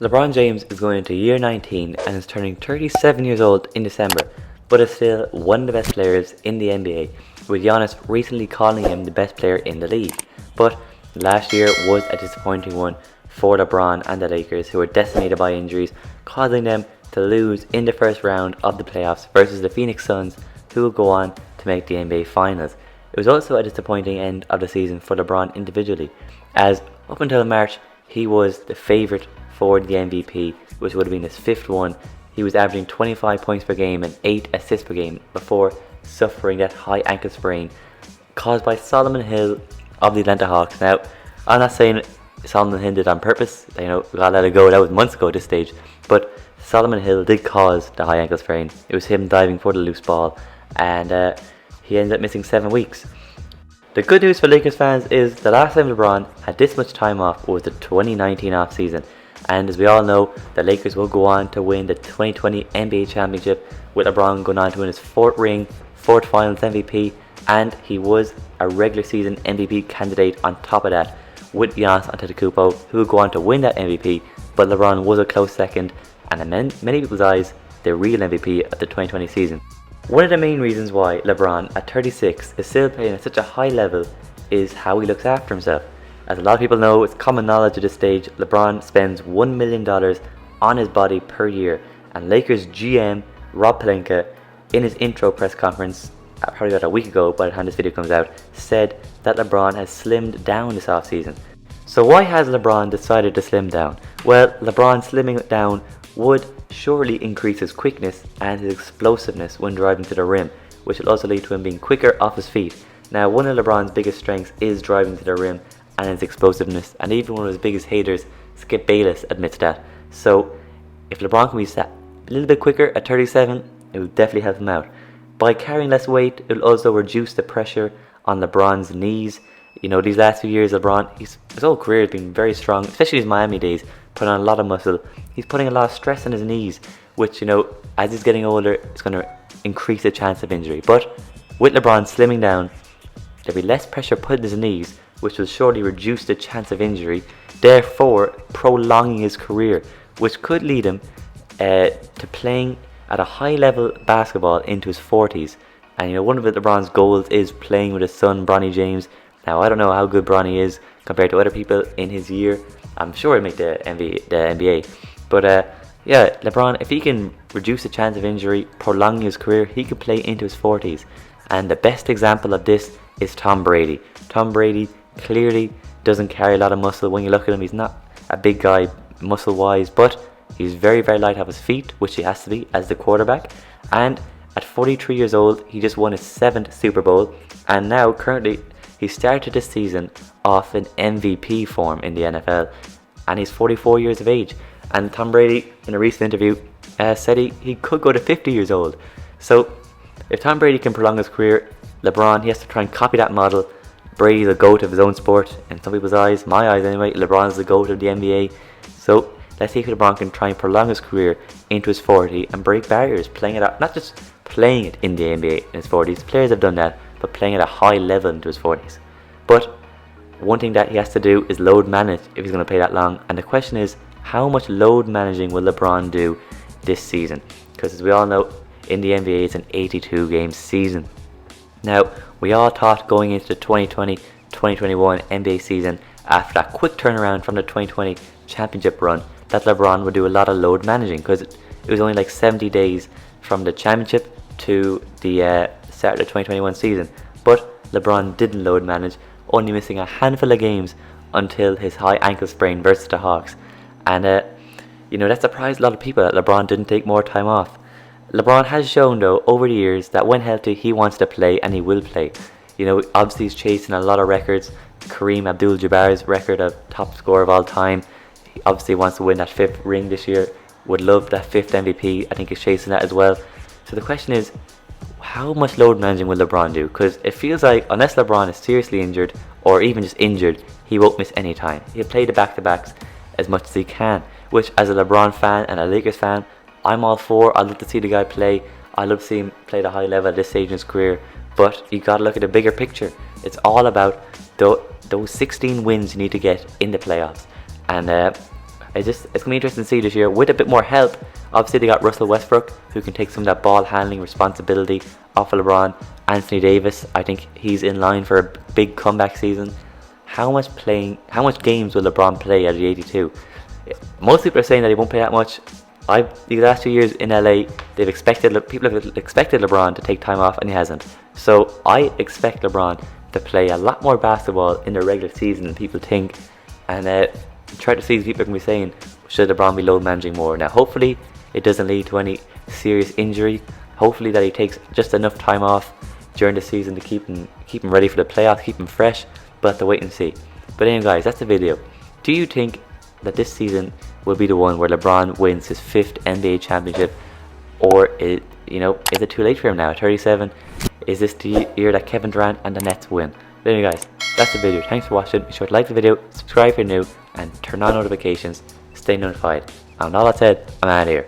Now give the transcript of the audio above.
LeBron James is going into year 19 and is turning 37 years old in December, but is still one of the best players in the NBA, with Giannis recently calling him the best player in the league. But last year was a disappointing one for LeBron and the Lakers, who were decimated by injuries, causing them to lose in the first round of the playoffs versus the Phoenix Suns, who will go on to make the NBA Finals. It was also a disappointing end of the season for LeBron individually, as up until March he was the favourite for the MVP, which would have been his fifth one. He was averaging 25 points per game and 8 assists per game before suffering that high ankle sprain caused by Solomon Hill of the Atlanta Hawks. Now, I'm not saying Solomon Hill did it on purpose, we gotta let it go, that was months ago at this stage, but Solomon Hill did cause the high ankle sprain. It was him diving for the loose ball, and he ended up missing 7 weeks. The good news for Lakers fans is the last time LeBron had this much time off was the 2019 off season. And as we all know, the Lakers will go on to win the 2020 NBA Championship, with LeBron going on to win his fourth ring, fourth Finals MVP, and he was a regular season MVP candidate on top of that, with Giannis Antetokounmpo, who will go on to win that MVP, but LeBron was a close second, and in many people's eyes, the real MVP of the 2020 season. One of the main reasons why LeBron, at 36, is still playing at such a high level is how he looks after himself. As a lot of people know, it's common knowledge at this stage, LeBron spends $1 million on his body per year, and Lakers GM Rob Pelinka, in his intro press conference, probably about a week ago by the time this video comes out, said that LeBron has slimmed down this offseason. So why has LeBron decided to slim down? Well, LeBron slimming down would surely increase his quickness and his explosiveness when driving to the rim, which will also lead to him being quicker off his feet. Now, one of LeBron's biggest strengths is driving to the rim and his explosiveness, and even one of his biggest haters, Skip Bayless, admits that. So if LeBron can be a little bit quicker at 37, it will definitely help him out. By carrying less weight, it will also reduce the pressure on LeBron's knees. These last few years, LeBron, his whole career has been very strong, especially his Miami days, putting on a lot of muscle. He's putting a lot of stress on his knees, which, as he's getting older, it's going to increase the chance of injury. But with LeBron slimming down, there'll be less pressure put on his knees, which will surely reduce the chance of injury, therefore prolonging his career, which could lead him to playing at a high level basketball into his 40s. And one of LeBron's goals is playing with his son Bronny James. Now, I don't know how good Bronny is compared to other people in his year. I'm sure he'll make the NBA. But LeBron, if he can reduce the chance of injury, prolonging his career, he could play into his 40s. And the best example of this is Tom Brady. Tom Brady clearly doesn't carry a lot of muscle. When you look at him, he's not a big guy muscle wise, but he's very, very light off his feet, which he has to be as the quarterback. And at 43 years old, he just won his 7th Super Bowl, and now currently he started this season off in MVP form in the NFL, and he's 44 years of age. And Tom Brady, in a recent interview, said he could go to 50 years old. So if Tom Brady can prolong his career, LeBron, he has to try and copy that model. Brady's the GOAT of his own sport, in some people's eyes, my eyes anyway. LeBron's the GOAT of the NBA. So let's see if LeBron can try and prolong his career into his 40 and break barriers, playing it out, not just playing it in the NBA in his 40s. Players have done that, but playing at a high level into his 40s. But one thing that he has to do is load manage if he's going to play that long. And the question is, how much load managing will LeBron do this season? Because as we all know, in the NBA it's an 82 game season. Now, we all thought going into the 2020-2021 NBA season, after that quick turnaround from the 2020 championship run, that LeBron would do a lot of load managing, because it was only like 70 days from the championship to the start of the 2021 season. But LeBron didn't load manage, only missing a handful of games until his high ankle sprain versus the Hawks. And that surprised a lot of people that LeBron didn't take more time off. LeBron has shown, though, over the years that when healthy, he wants to play, and he will play. Obviously he's chasing a lot of records. Kareem Abdul-Jabbar's record of top scorer of all time. He obviously wants to win that 5th ring this year. Would love that 5th MVP. I think he's chasing that as well. So the question is, how much load managing will LeBron do? Because it feels like unless LeBron is seriously injured, or even just injured, he won't miss any time. He'll play the back-to-backs as much as he can, which as a LeBron fan and a Lakers fan, I'm all for. I'd love to see the guy play. I'd love to see him play at a high level at this stage in his career. But you got to look at the bigger picture. It's all about those 16 wins you need to get in the playoffs. And It's gonna be interesting to see this year with a bit more help. Obviously, they got Russell Westbrook, who can take some of that ball handling responsibility off of LeBron. Anthony Davis, I think he's in line for a big comeback season. How much games will LeBron play out of the 82? Most people are saying that he won't play that much. The last 2 years in LA, people have expected LeBron to take time off, and he hasn't. So I expect LeBron to play a lot more basketball in the regular season than people think. And throughout the season, people are going to be saying, should LeBron be load managing more? Now, hopefully, it doesn't lead to any serious injury. Hopefully, that he takes just enough time off during the season to keep him ready for the playoffs, keep him fresh. But have to wait and see. But anyway, guys, that's the video. Do you think that this season will be the one where LeBron wins his 5th NBA championship, or is it too late for him now? 37. Is this the year that Kevin Durant and the Nets win? But anyway, guys, that's the video. Thanks for watching. Be sure to like the video, subscribe if you're new, and turn on notifications. Stay notified. And all that said, I'm out of here.